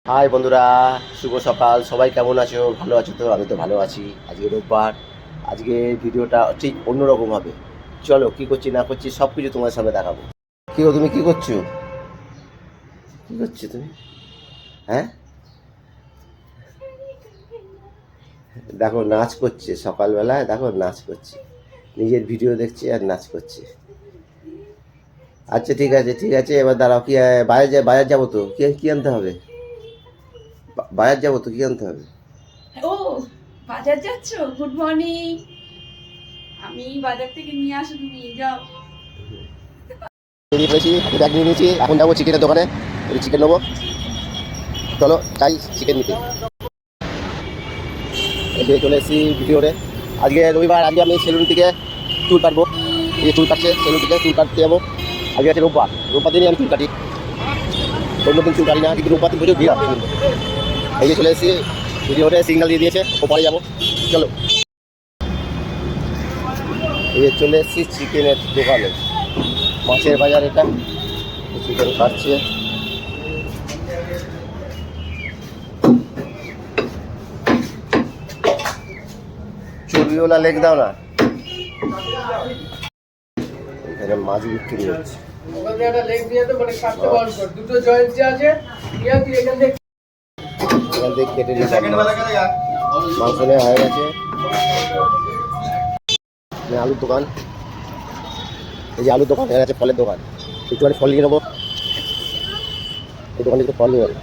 High বন্ধুরা, শুভ সকাল। সবাই কেমন আছো? ভালো আছো তো? আমি তো ভালো আছি। আজকে রোববার। আজকে ভিডিওটা ঠিক অন্যরকম হবে। চলো, কি করছি না করছি সব কিছু তোমার সামনে দেখাবো। কি গো, তুমি কি করছো? কি করছো তুমি? হ্যাঁ, দেখো নাচ করছে সকালবেলায়, দেখো নাচ করছে, নিজের ভিডিও দেখছে আর নাচ করছে। আচ্ছা ঠিক আছে ঠিক আছে, এবার দাঁড়াও। কি বাজার যাবো তো, কি কি আনতে হবে? বাজার যাবো তো, কি আনতে হবে? ও, বাজার যাচ্ছো? Good morning. আমি বাজার থেকে নিয়ে আসো, তুমি যাও। বেরিয়ে পড়েছি, হাতে ব্যাগ নিয়ে নিয়েছি। এখন যাবো চিকেনের দোকানে, চিকেন নেবো। চলো যাই চিকেন নিতে। দিয়ে চলে এসেছি ভিডিওতে। আজকে রবিবার, আজকে আমি সেলুন থেকে চুল কাটবো। এই চুল কাটছে, সেলুন থেকে চুল কাটতে যাবো। আজকে আছে রোববার, রোববার দিনই আমি চুল কাটি। অন্য দিন চুল কাটি না, কিন্তু রোববার দিন প্রচুর ভিড় হয়। এই যে চলে এসেছি ভিডিওতে, সিগন্যাল দিয়ে দিয়েছে, ওপরে যাবো। চলো, এই যে চলে এসেছি চিকেনের দোকানে। মাছের বাজার এটা, চিকেন কাটছে। চর্বিওয়ালা লেগ দাও না। এখানে মাছ বিক্রি হচ্ছে। এখান থেকে কেটে নিলাম মাংস নেওয়া হয়ে গেছে। আলুর দোকান, এই যে আলুর দোকান, এখানে আছে ফলের দোকান। একটুখানি ফল নিয়ে নেবো, এই দোকানে একটু ফল নিয়ে নেবো।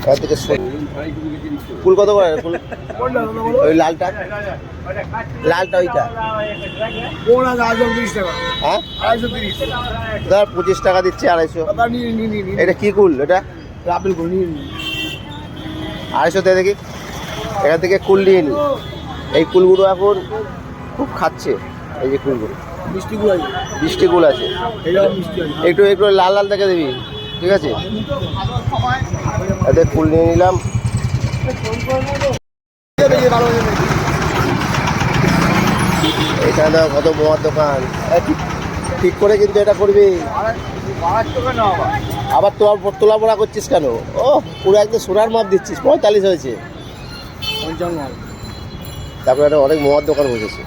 এখান থেকে ফুল কত করে? ফুল ওই লালটা, লালটা ওইটা হ্যাঁ, 25 টাকা দিচ্ছে। 250। এটা কি কুল? এটা 250 দিয়ে দেখি। এখান থেকে কুল নিয়ে নি। এই কুলগুলো এখন খুব খাচ্ছে। এই যে কুলগুলো, মিষ্টি কুল আছে। একটু একটু লাল লাল দেখে দিবি, ঠিক আছে? এদের ফুল নিয়ে নিলাম। এখানে কত মোয়ার দোকান। ঠিক করে কিন্তু এটা করবি। আবার তোলা মোড়া করছিস কেন? ও, পুরো একদম সোনার মাপ দিচ্ছিস। 45 হয়েছে। তারপরে একটা অনেক মোয়ার দোকান বসেছে।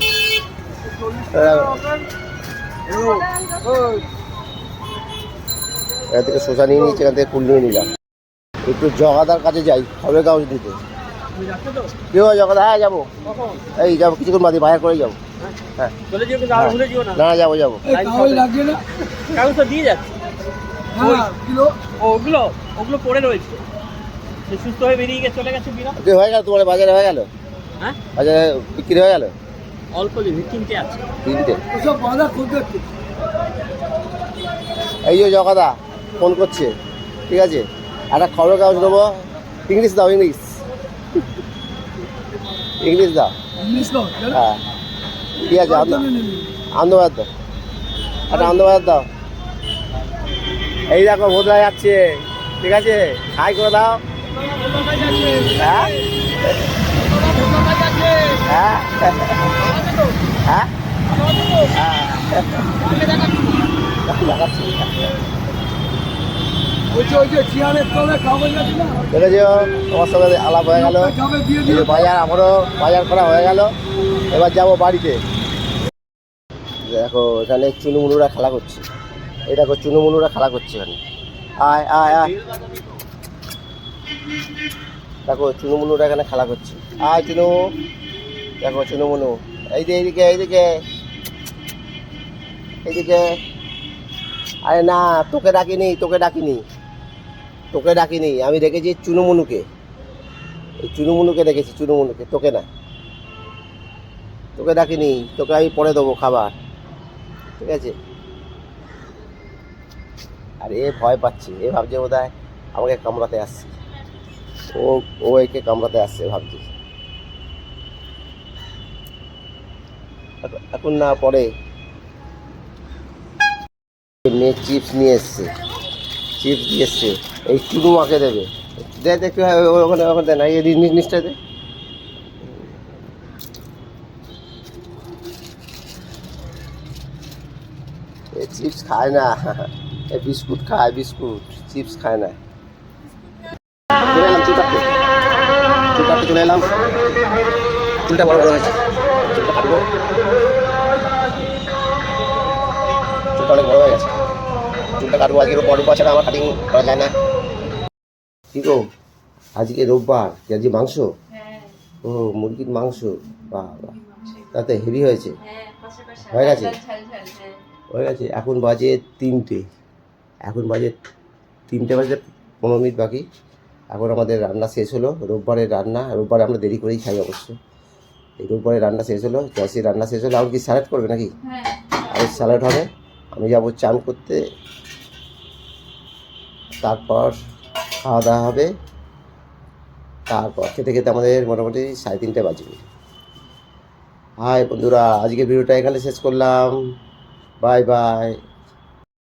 এখান থেকে শসা নিয়ে নিয়েছি, এখান থেকে ফুল নিয়ে নিলাম। একটু জগাদার কাছে যাই, খবরের কাগজ দিতে। কি হয় জগাদা? হ্যাঁ যাবো, এই যাবো কিছুক্ষণ বাদে, বাইরে করে যাবো। হ্যাঁ না, যাবো যাবো। ওগুলো পড়ে রয়েছে, সুস্থ হয়ে বেরিয়ে গিয়ে চলে গেছে। হয়ে গেল তোমার বাজারে? হয়ে গেল? হ্যাঁ, বাজারে বিক্রি হয়ে গেল? অল্প তিনটে আছে। তিনটে? এই যে জগাদা ফোন করছে, ঠিক আছে? একটা খবরের কাগজ দেবো। ইংলিশ দাও, ইংলিশ, ইংলিশ দাও। হ্যাঁ ঠিক আছে, আনন্দবাজার দাও, একটা আনন্দবাজার দাও। এই দেখো ভোদরা যাচ্ছে, ঠিক আছে? হাই করে দাও। হ্যাঁ হ্যাঁ হ্যাঁ দেখেছো, তোমার সঙ্গে আলাপ হয়ে গেল। বাজার, আমারও বাজার করা হয়ে গেল। এবার যাবো বাড়িতে। দেখো এখানে চুনুমুনুরা খেলা করছে। এই দেখো চুনুমুনুরা খেলা করছে এখানে। আয় আয় আয়, দেখো চুনুমুনুরা এখানে খেলা করছে। আয় চুনু, দেখো চুনুমুনু। এইদিকে এইদিকে এইদিকে। আরে না, তোকে ডাকিনি, তোকে ডাকিনি, তোকে ডাকিনি। আমি রেখেছি চুনুমুনুকে, এই চুনুমুনুকে রেখেছি, চুনুমুনুকে, তোকে না। তোকে ডাকিনি, তোকে আমি পরে দেবো খাবার, ঠিক আছে? আর এ ভয় পাচ্ছে, এ ভাবছে বোধহয় আমাকে কামড়াতে আসছে। ও ও একে কামড়াতে আসছে ভাবছি। এখন না, পরে। মেয়ে চিপস নিয়ে এসছে, চিপস দিয়ে এসছে। এই চুনু মাকে দেবে। দেখতে ওখানে ওখানে দেয় না, এই জিনিসটা দে। এ চিপস খায় না, এ বিস্কুট খায়, বিস্কুট, চিপস খায় না। চলে এলাম চুল কাটতে, চুল কাটতে চলে এলাম। চুলটা বড় বড় হয়েছে, চুলটা কাটবো। চুলটা অনেক বড় হয়ে গেছে, চুলটা কাটবো। আজকে বড় ছাড়া আমার কাটিং করা যায় না। কি গো, আজকে রোববার, আজকে মাংস? হ্যাঁ ও, মুরগির মাংস, বাহ বাহ, মাংসের। তাতে হেভি হয়েছে। হ্যাঁ কষা কষা হয়ে গেছে? ঝাল ঝাল হ্যাঁ। হয়ে গেছে। এখন বাজে 3টে, এখন বাজে 3টে বাজে 15 মিনিট বাকি। এখন আমাদের রান্না শেষ হলো। রোববারের রান্না, রোববারে আমরা দেরি করেই খাই অবশ্য। এই রোববারের রান্না শেষ হলো, জয়শ্রীর রান্না শেষ হলো। আর কি স্যালাড করবে নাকি? হ্যাঁ আর স্যালাড হবে। আমি যাবো চান করতে, তারপর খাওয়া দাওয়া হবে। তারপর খেতে খেতে আমাদের মোটামুটি 3:30 বাজবে। হাই বন্ধুরা, আজকের ভিডিওটা এখানে শেষ করলাম। Bye bye.